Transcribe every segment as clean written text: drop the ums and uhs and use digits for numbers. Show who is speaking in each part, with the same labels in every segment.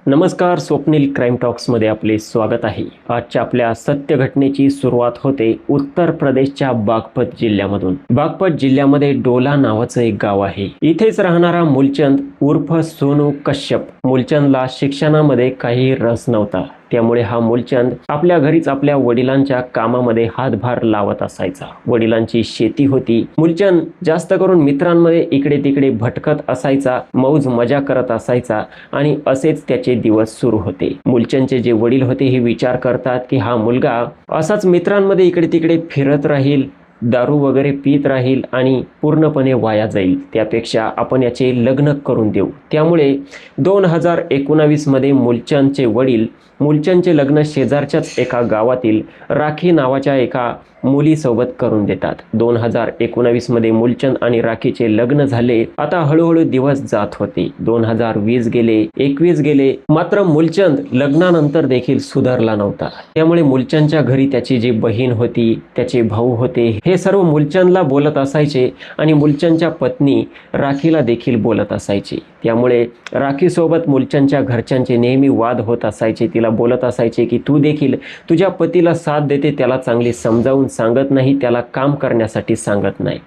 Speaker 1: नमस्कार, स्वप्नील क्राईम टॉक्समध्ये आपले स्वागत आहे। आजच्या आपल्या सत्य घटनेची सुरुवात होते उत्तर प्रदेशच्या बागपत जिल्ह्यामधून। बागपत जिल्ह्यामध्ये डोला नावाचं एक गाव आहे। इथेच राहणारा मूलचंद उर्फ सोनू कश्यप, मूलचंदला शिक्षणामध्ये काही रस नव्हता। त्यामुळे हा मूलचंद आपल्या घरीच आपल्या वडिलांच्या कामामध्ये हातभार लावत असायचा। वडिलांची शेती होती। मूलचंद जास्त करून मित्रांमध्ये इकडे तिकडे भटकत असायचा, मौज मजा करत असायचा आणि असेच त्याचे दिवस सुरू होते। मूलचंदचे जे वडील होते हे विचार करतात की हा मुलगा असाच मित्रांमध्ये इकडे तिकडे फिरत राहील, दारू वगैरे पीत राहील आणि पूर्णपणे वाया जाईल, त्यापेक्षा आपण याचे लग्न करून देऊ। त्यामुळे 2019 मध्ये मूलचंदचे वडील मूलचंदचे लग्न शेजारच्याच एका गावातील राखी नावाच्या एका मुलीसोबत करून देतात। 2019 मध्ये मूलचंद आणि राखीचे लग्न झाले। आता हळूहळू दिवस जात होते। 2020 गेले, 21 गेले, मात्र मूलचंद लग्नानंतर देखील सुधारला नव्हता। त्यामुळे मूलचंदच्या घरी त्याची जी बहीण होती, त्याचे भाऊ होते, हे सर्व मूलचंदला बोलत असायचे आणि मूलचंदच्या पत्नी राखीला देखील बोलत असायचे। त्यामुळे राखीसोबत मूलचंदच्या घरच्यांचे नेहमी वाद होत असायचे। तिला बोलत असायचे की तू देखील तुझ्या पतीला साथ देते, त्याला चांगली समजावून सांगत नाही, त्याला काम करण्यासाठी सांगत नाही।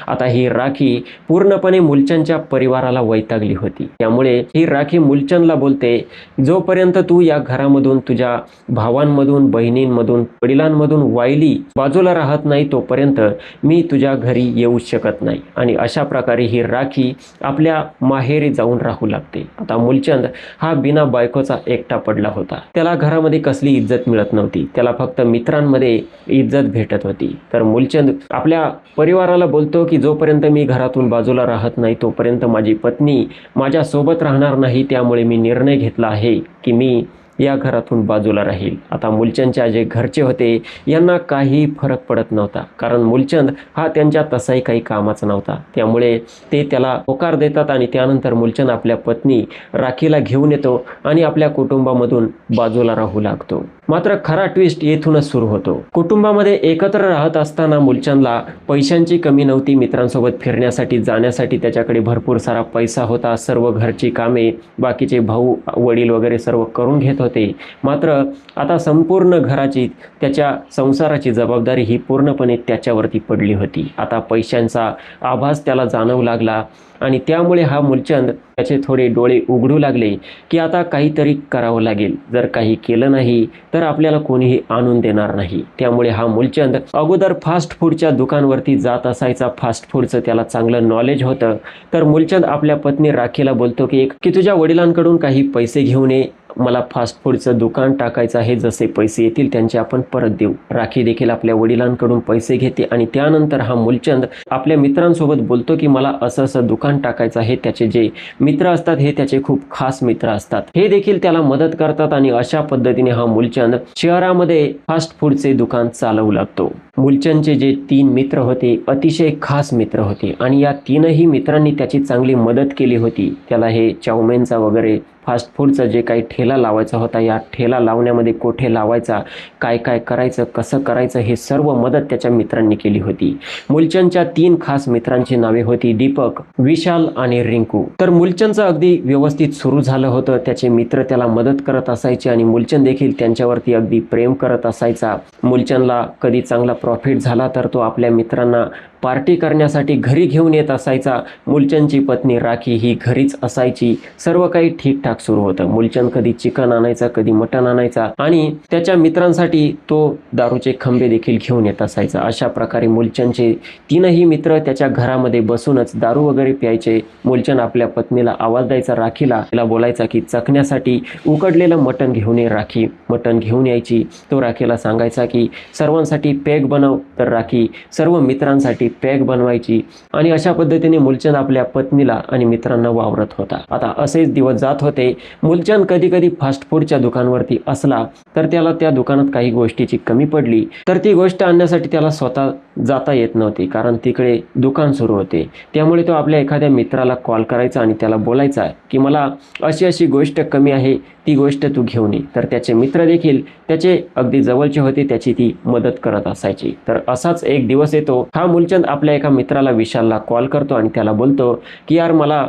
Speaker 1: आता ही राखी पूर्णपणे मूलचंदच्या परिवाराला वैतागली होती। त्यामुळे ही राखी मूलचंदला बोलते, जोपर्यंत तू या घरामधून तुझ्या भावांमधून, बहिणींमधून, वडिलांमधून वायली बाजूला राहत नाही तोपर्यंत मी तुझ्या घरी येऊ शकत नाही। आणि अशा प्रकारे ही राखी आपल्या माहेरी जाऊन राहू लागते। आता मूलचंद हा बिना बायकोचा एकटा पडला होता। त्याला घरामध्ये कसली इज्जत मिळत नव्हती, त्याला फक्त मित्रांमध्ये इज्जत भेटत होती। तर मूलचंद आपल्या परिवाराला बोलतो की जोपर्यंत मी घरातून बाजूला राहत नाही तोपर्यंत माझी पत्नी माझ्या सोबत राहणार नाही। त्यामुळे मी निर्णय घेतला आहे की मी या घरातून बाजूला राहील। आता मूलचंदच्या जे घरचे होते यांना काही फरक पडत नव्हता, कारण मूलचंद हा त्यांच्या तसाही काही कामाचा नव्हता। त्यामुळे ते त्याला होकार देतात आणि त्यानंतर मूलचंद आपल्या पत्नी राखीला घेऊन येतो आणि आपल्या कुटुंबामधून बाजूला राहू लागतो। मात्र खरा ट्विस्ट येथूनच सुरू होतो। कुटुंबामध्ये एकत्र राहत असताना मूलचंदला पैशांची कमी नव्हती। मित्रांसोबत फिरण्यासाठी जाण्यासाठी त्याच्याकडे भरपूर सारा पैसा होता। सर्व घरची कामे बाकीचे भाऊ वडील वगैरे सर्व करून घेत होते। मात्र आता संपूर्ण घराची, त्याच्या संसाराची जबाबदारी ही पूर्णपणे त्याच्यावरती पडली होती। आता पैशांचा आभास त्याला जाणवू लागला आणि त्यामुळे हा मूलचंद त्याचे थोडे डोळे उघडू लागले की आता काहीतरी करावं लागेल। जर काही केलं नाही तर आपल्याला कोणीही आणून देणार नाही। त्यामुळे हा मूलचंद अगोदर फास्ट फूडच्या दुकानवरती जात असायचा। फास्ट फूडचं त्याला चांगलं नॉलेज होतं। तर मूलचंद आपल्या पत्नी राखीला बोलतो की तुझ्या वडिलांकडून काही पैसे घेऊन ये, मला फास्ट फूडचं दुकान टाकायचं आहे, जसे पैसे येतील त्यांचे आपण परत देऊ। राखी देखील आपल्या वडिलांकडून पैसे घेते आणि त्यानंतर हा मूलचंद आपल्या मित्रांसोबत बोलतो की मला असं असं दुकान टाकायचं आहे। त्याचे जे मित्र असतात हे त्याचे खूप खास मित्र असतात, हे देखील त्याला मदत करतात आणि अशा पद्धतीने हा मूलचंद शहरामध्ये फास्ट फूडचे दुकान चालवू लागतो। मूलचंदचे जे 3 मित्र होते अतिशय खास मित्र होते आणि या 3ही मित्रांनी त्याची चांगली मदत केली होती। त्याला हे चाऊमिनचा वगैरे फास्ट फूडचा जे काही ठेला लावायचा होता, या ठेला लावण्यामध्ये कोठे लावायचा, काय काय करायचं, कसं करायचं, हे सर्व मदत त्याच्या मित्रांनी केली होती। मूलचंदच्या 3 खास मित्रांची नावे होती दीपक, विशाल आणि रिंकू। तर मूलचंदचं अगदी व्यवस्थित सुरू झालं होतं। त्याचे मित्र त्याला मदत करत असायचे आणि मूलचंद देखील त्यांच्यावरती अगदी प्रेम करत असायचा। मूलचंदला कधी चांगला प्रॉफिट झाला तर तो आपल्या मित्रांना पार्टी करण्यासाठी घरी घेऊन येत असायचा। मूलचंदची पत्नी राखी ही घरीच असायची। सर्व काही ठीकठाक सुरू होतं। मूलचंद कधी चिकन आणायचा, कधी मटण आणायचा आणि त्याच्या मित्रांसाठी तो दारूचे खंबे देखील घेऊन येत असायचा। अशा प्रकारे मूलचंदचे 3ही मित्र त्याच्या घरामध्ये बसूनच दारू वगैरे प्यायचे। मूलचंद आपल्या पत्नीला आवाज द्यायचा, राखीला, तिला बोलायचा की चखण्यासाठी उकडलेलं मटण घेऊन ये। राखी मटण घेऊन यायची। तो राखीला सांगायचा की सर्वांसाठी पेग बनव, तर राखी सर्व मित्रांसाठी पॅक बनवायची आणि अशा पद्धतीने मूलचंद आपल्या पत्नीला आणि मित्रांना वावरत होता। आता असेच दिवस जात होते। मूलचंद कधी कधी फास्ट फूडच्या दुकानावरती असला तर त्याला त्या दुकानात काही गोष्टीची कमी पडली तर ती गोष्ट आणण्यासाठी त्याला स्वतः जाता येत नव्हती, कारण तिकडे दुकान सुरू होते। त्यामुळे तो आपल्या एखाद्या मित्राला कॉल करायचा आणि त्याला बोलायचा की मला अशी अशी गोष्ट कमी आहे, ती गोष्ट तू घेऊन ये। तर त्याचे मित्र देखील त्याचे अगदी जवळचे होते, त्याची ती मदत करत असायची। तर असाच एक दिवस येतो। हा मूलचंद आपल्या एका मित्राला विशालला कॉल करतो आणि त्याला बोलतो की यार मला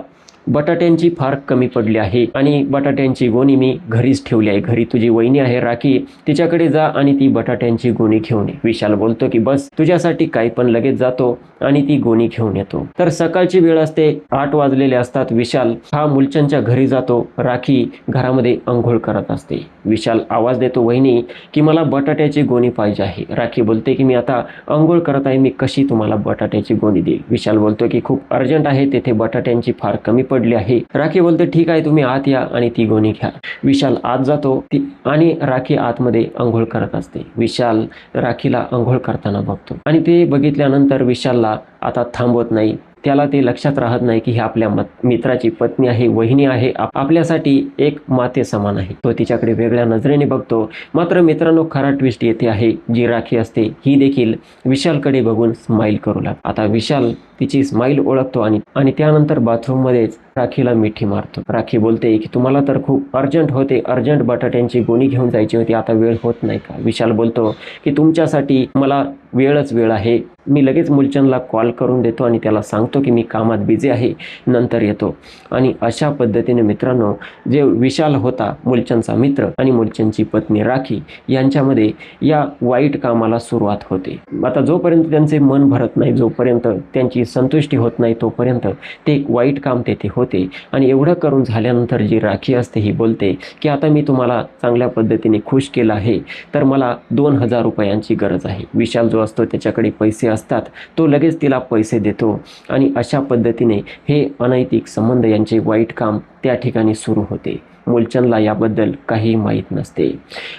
Speaker 1: बटाट्यांची फार कमी पडली आहे आणि बटाट्यांची गोणी मी घरीच ठेवली आहे. घरी तुझी वहिनी आहे राखी, तिच्याकडे जा आणि ती बटाट्यांची गोणी घेऊन ये. विशाल बोलतो की बस, तुझ्यासाठी काही पण लगेच जातो आणि ती गोणी घेऊन येतो. तर सकाळची वेळ असते, 8 वाजलेले असतात. विशाल हा मूलचंदच्या घरी जातो. राखी घरामध्ये अंघोळ करत असते. विशाल आवाज देतो, वहिनी की मला बटाट्याची गोणी पाहिजे आहे. राखी बोलते की मी आता अंघोळ करत आहे, मी कशी तुम्हाला बटाट्याची गोणी देईल. विशाल बोलतो की खूप अर्जंट आहे, तेथे बटाट्यांची फार कमी पडली आहे. राखी बोलते ठीक आहे, तुम्ही आत या आणि ती गोणी घ्या. विशाल आत जातो आणि राखी आतमध्ये अंघोळ करत असते. विशाल राखीला अंघोळ करताना बघतो आणि ते बघितल्यानंतर विशालला आता थांबवत नाही. त्याला ते लक्षात राहत नाही की ही आपल्या मित्राची पत्नी आहे, वहिनी आहे, आपल्यासाठी एक माते समान आहे. तो तिच्याकडे वेगळ्या नजरेने बघतो. मात्र मित्रांनो, खरा ट्विस्ट येथे आहे. जी राखी असते ही देखील विशालकडे बघून स्माईल करू लागते. आता विशाल तिची स्माईल ओळखतो आणि त्यानंतर बाथरूम मध्येच राखीला मिठी मारतो. राखी बोलते की तुम्हाला तर खूप अर्जंट होते, अर्जंट बटाट्यांची गोणी घेऊन जायची होती, आता वेळ होत नाही का. विशाल बोलतो की तुमच्यासाठी मला वेळच वेळ आहे, मी लगेच मूलचंदला कॉल करून देतो आणि त्याला सांगतो की मी कामात बिझी आहे, नंतर येतो. आणि अशा पद्धतीने मित्रांनो, जे विशाल होता मूलचंदचा मित्र आणि मूलचंदची पत्नी राखी यांच्यामध्ये या वाईट कामाला सुरुवात होते. आता जोपर्यंत त्यांचे मन भरत नाही, जोपर्यंत त्यांची संतुष्टी होत नाही, तोपर्यंत ते एक वाईट काम तेथे होते. आणि एवढं करून झाल्यानंतर जी राखी असते ही बोलते की आता मी तुम्हाला चांगल्या पद्धतीने खुश केलं आहे, तर मला 2000 रुपयांची गरज आहे. विशाल जो असतो त्याच्याकडे पैसे असतात, तो लगेच तिला पैसे देतो आणि अशा पद्धतीने हे अनैतिक संबंध यांचे वाईट काम त्या ठिकाणी सुरू होते. मूलचंदला याबद्दल काही माहीत नसते.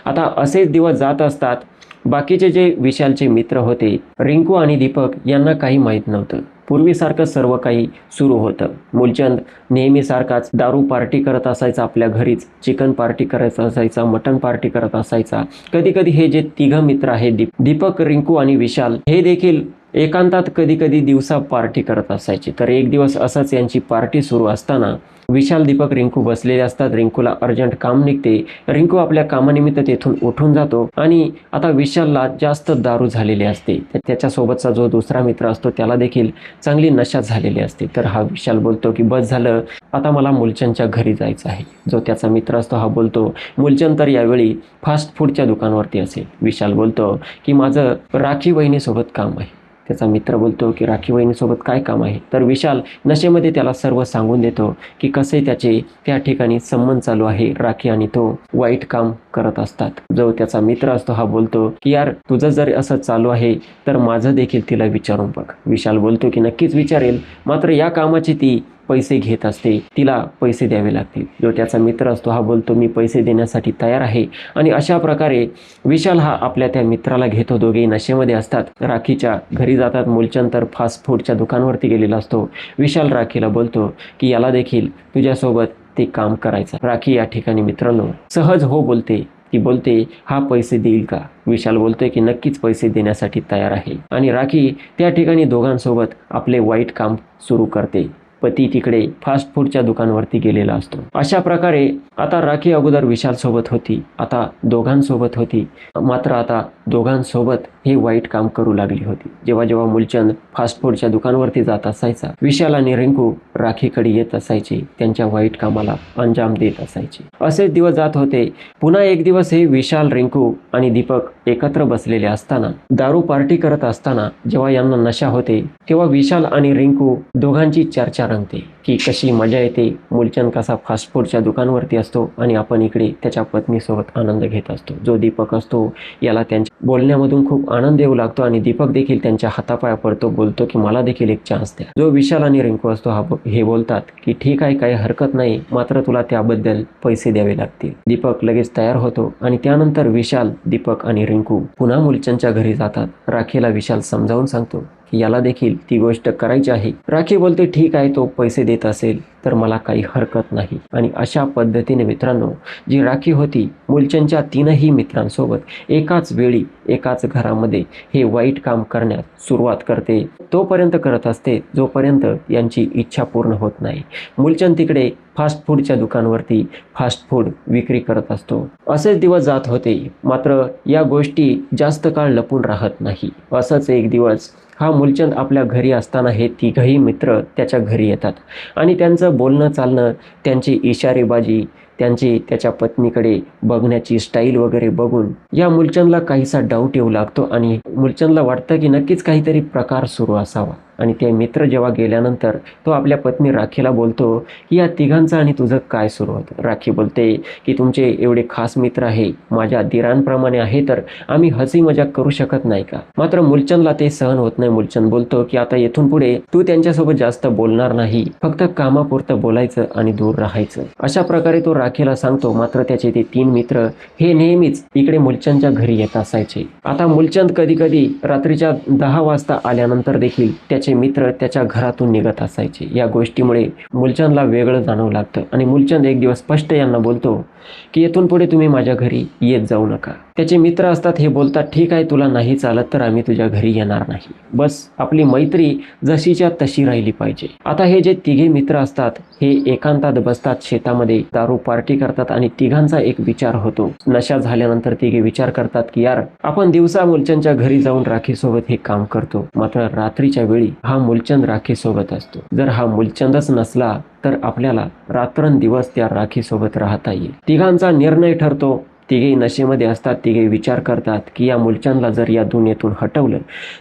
Speaker 1: आता असेच दिवस जात असतात. बाकीचे जे विशालचे मित्र होते, रिंकू आणि दीपक, यांना काही माहीत नव्हतं. पूर्वीसारखं सर्व काही सुरू होतं. मूलचंद नेहमीसारखाच दारू पार्टी करत असायचा, आपल्या घरीच चिकन पार्टी करत असायचा, मटन पार्टी करत असायचा. कधी कधी हे जे तिघं मित्र आहेत, दीपक, रिंकू आणि विशाल, हे देखील एकांतात कधी कधी दिवसा पार्टी करत असायचे. तर एक दिवस असंच यांची पार्टी सुरू असताना विशाल, दीपक, रिंकू बसलेले असतात. रिंकूला अर्जंट काम निघते. रिंकू आपल्या कामानिमित्त तेथून उठून जातो आणि आता विशालला जास्त दारू झालेली असते. त्याच्यासोबतचा जो दुसरा मित्र असतो त्याला देखील चांगली नशा झालेली असते. तर हा विशाल बोलतो की बस झालं, आता मला मूलचंदच्या घरी जायचं आहे. जो त्याचा मित्र असतो हा बोलतो, मूलचंद तर यावेळी फास्ट फूडच्या दुकानावरती असेल. विशाल बोलतो की माझं राखी वहिनीसोबत काम आहे. त्याचा मित्र बोलतो की राखी वहिनीसोबत काय काम आहे. तर विशाल नशेमध्ये त्याला सर्व सांगून देतो की कसे त्याचे त्या ठिकाणी संबंध चालू आहे. राखी आणि तो वाईट काम करत असतात. जो त्याचा मित्र असतो हा बोलतो की यार, तुझं जर असं चालू आहे तर माझं देखील तिला विचारून बघ. विशाल बोलतो की नक्कीच विचारेल, मात्र या कामाची ती पैसे घेत असते, तिला पैसे द्यावे लागतील. जो त्याचा मित्र असतो हा बोलतो मी पैसे देण्यासाठी तयार आहे. आणि अशा प्रकारे विशाल हा आपल्या त्या मित्राला घेतो. दोघेही नशेमध्ये असतात. राखीच्या घरी जातात. मूलचंद तर फास्ट फूडच्या दुकानावरती गेलेला असतो. विशाल राखीला बोलतो की याला देखील तुझ्यासोबत ते काम करायचं. राखी या ठिकाणी मित्रांनो सहज हो बोलते. ती बोलते हा पैसे देईल का. विशाल बोलतोय की नक्कीच पैसे देण्यासाठी तयार आहे. आणि राखी त्या ठिकाणी दोघांसोबत आपले वाईट काम सुरू करते. पती तिकडे फास्ट फूडच्या दुकानावरती गेलेला असतो. अशा प्रकारे आता राखी अगोदर विशाल सोबत होती, आता दोघांसोबत होती. मात्र आता दोघांसोबत हे वाईट काम करू लागली होती. जेव्हा जेव्हा मूलचंद फास्ट फूडच्या दुकानावरती जात असायचा, विशाल आणि रिंकू राखीकडे येत असायचे, त्यांच्या वाईट कामाला अंजाम देत असायचे. असेच दिवस जात होते. पुन्हा एक दिवस हे विशाल, रिंकू आणि दीपक एकत्र बसलेले असताना, दारू पार्टी करत असताना जेव्हा यांना नशा होते, तेव्हा विशाल आणि रिंकू दोघांची चर्चा रंगते की कशी मजा येते. मूलचंद कसा फास्ट फूडच्या दुकानावरती असतो आणि आपण इकडे त्याच्या पत्नीसोबत आनंद घेत असतो. जो दीपक असतो याला त्यांच्या बोलण्यामधून खूप आनंद येऊ लागतो आणि दीपक देखील त्यांच्या हातापाया पडतो, बोलतो की मला देखील एक चान्स द्या. जो विशाल आणि रिंकू असतो हे बोलतात की ठीक आहे, काही हरकत नाही, मात्र तुला त्याबद्दल पैसे द्यावे लागतील. दीपक लगेच तयार होतो आणि त्यानंतर विशाल, दीपक आणि रिंकू पुन्हा मूलचंदच्या घरी जातात. राखीला विशाल समजावून सांगतो की याला देखील ती गोष्ट करायची आहे. राखी बोलते ठीक आहे, तो पैसे देत असेल तर मला काही हरकत नाही. आणि अशा पद्धतीने मित्रांनो, जी राखी होती मूलचंदच्या तीनही मित्रांसोबत एकाच वेळी एकाच घरामध्ये हे वाईट काम करण्यास सुरुवात करते. तोपर्यंत करत असते जोपर्यंत यांची इच्छा पूर्ण होत नाही. मूलचंद तिकडे फास्ट फूडच्या दुकानावरती फास्ट फूड विक्री करत असतो. असेच दिवस जात होते. मात्र या गोष्टी जास्त काळ लपून राहत नाही. असंच एक दिवस हा मूलचंद आपल्या घरी असताना हे तिघही मित्र त्याच्या घरी येतात आणि त्यांचं बोलणं चालणं, त्यांची इशारेबाजी, त्यांची त्याच्या पत्नीकडे बघण्याची स्टाईल वगैरे बघून या मूलचंदला काहीसा डाऊट येऊ लागतो आणि मूलचंदला वाटतं की नक्कीच काहीतरी प्रकार सुरू असावा. आणि ते मित्र जेव्हा गेल्यानंतर तो आपल्या पत्नी राखीला बोलतो की या तिघांचं आणि तुझं काय सुरू होतं. राखी बोलते की तुमचे एवढे खास मित्र आहे, माझ्या दिरांप्रमाणे आहे, तर आम्ही हसी मजाक करू शकत नाही का. मात्र मूलचंदला ते सहन होत नाही. मूलचंद बोलतो की आता येथून पुढे तू त्यांच्यासोबत जास्त बोलणार नाही, फक्त कामापुरतं बोलायचं आणि दूर राहायचं, अशा प्रकारे तो राखीला सांगतो. मात्र त्याचे ते 3 मित्र हे नेहमीच इकडे मूलचंदच्या घरी येत असायचे. आता मूलचंद कधी कधी रात्रीच्या 10 वाजता आल्यानंतर देखील त्याचे मित्र त्याच्या घरातून निघत असायचे. या गोष्टीमुळे मूलचंदला वेगळं जाणवू लागतं आणि मूलचंद एक दिवस स्पष्ट यांना बोलतो की येथून पुढे तुम्ही माझ्या घरी येत जाऊ नका. त्याचे मित्र असतात हे बोलतात, ठीक आहे, तुला नाही चालत तर आम्ही तुझ्या घरी येणार नाही. बस आपली मैत्री जशीच्या तशी राहिली पाहिजे. आता हे जे तिघे मित्र असतात हे एकांतात बसतात, शेतामध्ये दारू पार्टी करतात आणि तिघांचा एक विचार होतो. नशा झाल्यानंतर तिघे विचार करतात की यार आपण दिवसा मूलचंदच्या घरी जाऊन राखीसोबत हे काम करतो, मात्र रात्रीच्या वेळी हा मूलचंद राखीसोबत असतो. जर हा मूलचंदच नसला तर आपल्याला रात्रंदिवस त्या राखीसोबत राहता येईल. तिघांचा निर्णय ठरतो. तिघे नशेमध्ये असतात. तिघे विचार करतात की या मूलचंदला जर या दुनियेतून हटवलं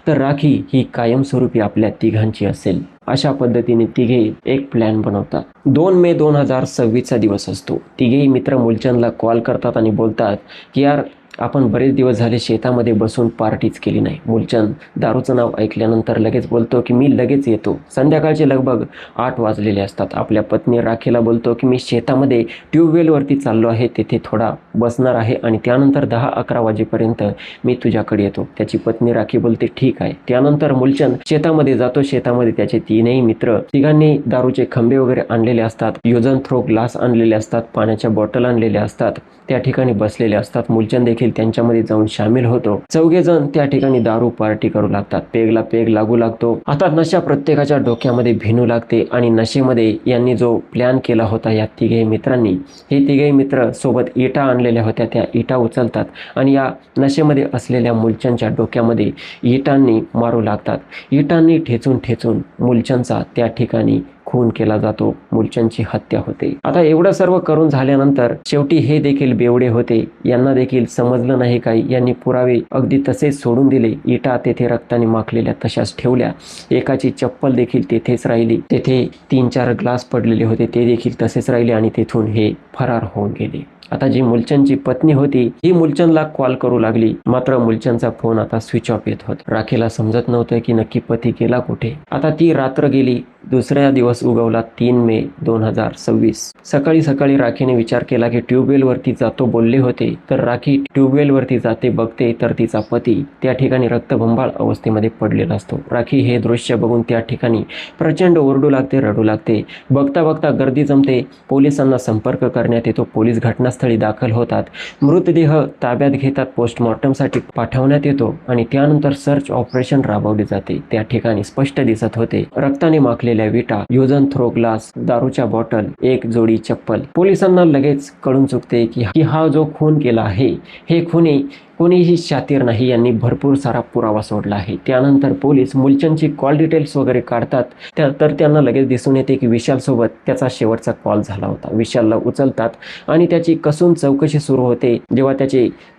Speaker 1: तर राखी ही कायमस्वरूपी आपल्या तिघांची असेल. अशा पद्धतीने तिघे एक प्लॅन बनवतात. 2 मे 2026 दिवस असतो. तिघेही मित्र मूलचंदला कॉल करतात आणि बोलतात की यार आपण बरेच दिवस झाले शेतामध्ये बसून पार्टीच केली नाही. मूलचंद दारूचं नाव ऐकल्यानंतर लगेच बोलतो की मी लगेच येतो. संध्याकाळचे लगभग 8 वाजलेले असतात. आपल्या पत्नी राखीला बोलतो की मी शेतामध्ये ट्यूबवेलवरती चाललो आहे, तेथे थोडा बसणार आहे आणि त्यानंतर 10-11 वाजेपर्यंत मी तुझ्याकडे येतो. त्याची पत्नी राखी बोलते ठीक आहे. त्यानंतर मूलचंद शेतामध्ये जातो. शेतामध्ये त्याचे 3ही मित्र, तिघांनी दारूचे खंबे वगैरे आणलेले असतात, युजन थ्रो ग्लास आणलेले असतात, पाण्याच्या बॉटल आणलेल्या असतात, त्या ठिकाणी बसलेले असतात. मूलचंद देखील त्यांच्यामध्ये जाऊन सामील होतो. 4घे जण त्या ठिकाणी दारू पार्टी करू लागतात. पेगला पेग लागू लागतो. आता नशा प्रत्येकाच्या डोक्यामध्ये भिनू लागते आणि नशेमध्ये यांनी जो प्लॅन केला होता या तिघे मित्रांनी, हे तिघे मित्र सोबत इटा आणलेल्या होत्या, त्या इटा उचलतात आणि या नशेमध्ये असलेल्या मूलचंदच्या डोक्यामध्ये इटांनी मारू लागतात. इटांनी ठेचून ठेचून मूलचंदचा त्या ठिकाणी खून केला जातो. मूलचंदची हत्या होते. आता एवढं सर्व करून झाल्यानंतर शेवटी हे देखील बेवडे होते. यांना देखील समजलं नाही काही. यांनी पुरावे अगदी तसेच सोडून दिले. इटा तेथे रक्ताने माखलेल्या तशाच ठेवल्या. एकाची चप्पल देखील तेथेच राहिली. तेथे 3-4 ग्लास पडलेले होते, ते देखील तसेच राहिले आणि तेथून हे फरार होऊन गेले. आता जी मूलचंदची पत्नी होती ही मूलचंदला कॉल करू लागली, मात्र मूलचंदचा फोन आता स्विच ऑफ येत होता. राखीला समजत नव्हतं की नक्की पती गेला कुठे. आता ती रात्र गेली. दुसऱ्या दिवस उगवला 3 मे 2026. सकाळी सकाळी राखीने विचार केला की ट्यूबवेलवरती जातो बोलले होते, तर राखी ट्यूबवेलवरती जाते, बघते तर तिचा पती त्या ठिकाणी रक्तबंबाळ अवस्थेमध्ये पडलेला असतो. राखी हे दृश्य बघून त्या ठिकाणी प्रचंड ओरडू लागते, रडू लागते. बघता बघता गर्दी जमते. पोलिसांना संपर्क करण्यात येतो. पोलीस घटनास्थळी दाखल होतात. मृतदेह ताब्यात घेतात. पोस्टमॉर्टमसाठी पाठवण्यात येतो आणि त्यानंतर सर्च ऑपरेशन राबवले जाते. त्या ठिकाणी स्पष्ट दिसत होते रक्ताने माखलेल्या विटा, युजन थ्रो ग्लास, दारूच्या बॉटल, एक जोडी चप्पल. पोलिसांना लगेच कळून चुकते की हा जो खून केला आहे हे खुनी कोणीही शातीर नाही. यांनी भरपूर सारा पुरावा सोडला आहे. त्यानंतर पोलीस मूलचंदची कॉल डिटेल्स वगैरे काढतात. तर त्यांना लगेच दिसून येते की विशालसोबत त्याचा शेवटचा कॉल झाला होता. विशालला उचलतात आणि त्याची कसून चौकशी सुरू होते. जेव्हा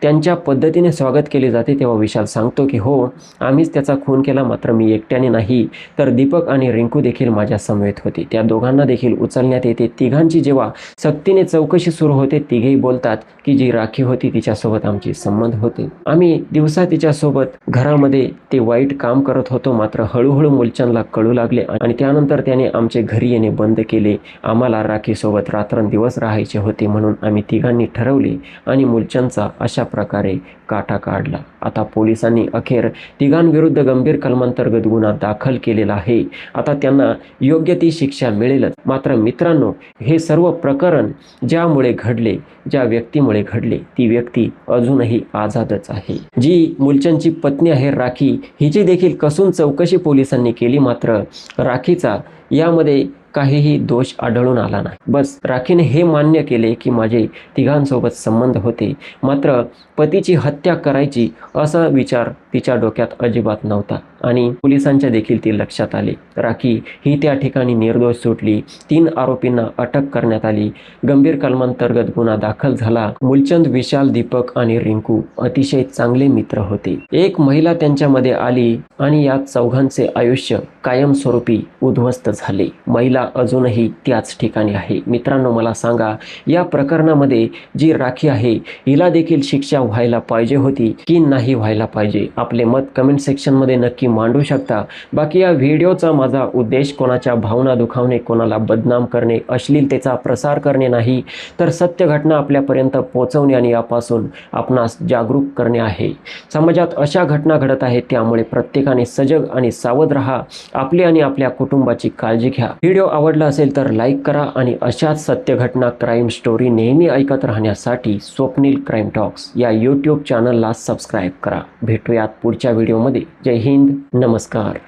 Speaker 1: त्यांच्या पद्धतीने स्वागत केले जाते तेव्हा विशाल सांगतो की हो, आम्हीच त्याचा खून केला, मात्र मी एकट्याने नाही, तर दीपक आणि रिंकू देखील माझ्या समवेत होते. त्या दोघांना देखील उचलण्यात येते. तिघांची जेव्हा सक्तीने चौकशी सुरू होते तेही बोलतात की जी राखी होती तिच्यासोबत आमची संबंध होते. आम्ही दिवसा तिच्यासोबत घरामध्ये ते वाईट काम करत होतो, मात्र हळूहळू मूलचंदला कळू लागले आणि त्यानंतर त्याने आमचे घरी येणे बंद केले. आम्हाला राखीसोबत रात्रंदिवस राहायचे होते, म्हणून आम्ही तिघांनी ठरवले आणि मूलचंदचा अशा प्रकारे काटा काढला. आता पोलिसांनी अखेर तिघांविरुद्ध गंभीर कलमांतर्गत गुन्हा दाखल केलेला आहे. आता त्यांना योग्य ती शिक्षा मिळेलच. मात्र मित्रांनो, हे सर्व प्रकरण ज्यामुळे घडले, ज्या व्यक्तीमुळे घडले, ती व्यक्ती अजूनही आझादच आहे. जी मूलचंदची पत्नी आहे राखी, हिची देखील कसून चौकशी पोलिसांनी केली, मात्र राखीचा यामध्ये काहीही दोष आढळून आला नाही. बस राखीने हे मान्य केले की माझे तिघांसोबत संबंध होते, मात्र पतीची हत्या करायची असा विचार तिच्या डोक्यात अजिबात नव्हता आणि पोलिसांच्या देखील ती लक्षात आली. राखी ही त्या ठिकाणी निर्दोष सुटली. 3 आरोपींना अटक करण्यात आली. गंभीर कलमांतर्गत गुन्हा दाखल झाला. मूलचंद, विशाल, दीपक आणि रिंकू अतिशय चांगले मित्र होते. एक महिला त्यांच्यामध्ये आली आणि या चौघांचे आयुष्य कायमस्वरूपी उद्ध्वस्त झाले. महिला अजूनही त्याच ठिकाणी आहे. मित्रांनो, मला सांगा, या प्रकरणामध्ये जी राखी आहे हिला देखील शिक्षा व्हायला पाहिजे होती की नाही व्हायला पाहिजे? आपले मत कमेंट सेक्शनमध्ये नक्की मांडू शकता. बाकी या व्हिडिओचा माझा उद्देश कोणाच्या भावना दुखावणे, कोणाला बदनाम करणे, अश्लीलतेचा प्रसार करणे नाही, तर सत्य घटना आपल्यापर्यंत पोहोचवणे आणि यापासून आपणास जागरूक करणे आहे. समाजात अशा घटना घडत आहेत, त्यामुळे प्रत्येकाने सजग आणि सावध राहा. आपली आणि आपल्या कुटुंबाची काळजी घ्या. व्हिडिओ आवडला असेल तर लाईक करा आणि अशाच सत्य घटना, क्राईम स्टोरी नेहमी ऐकत राहण्यासाठी स्वप्नील क्राईम टॉक्स या यूट्यूब चॅनलला सबस्क्राईब करा. भेटूयात पुढच्या व्हिडिओमध्ये. जय हिंद, नमस्कार.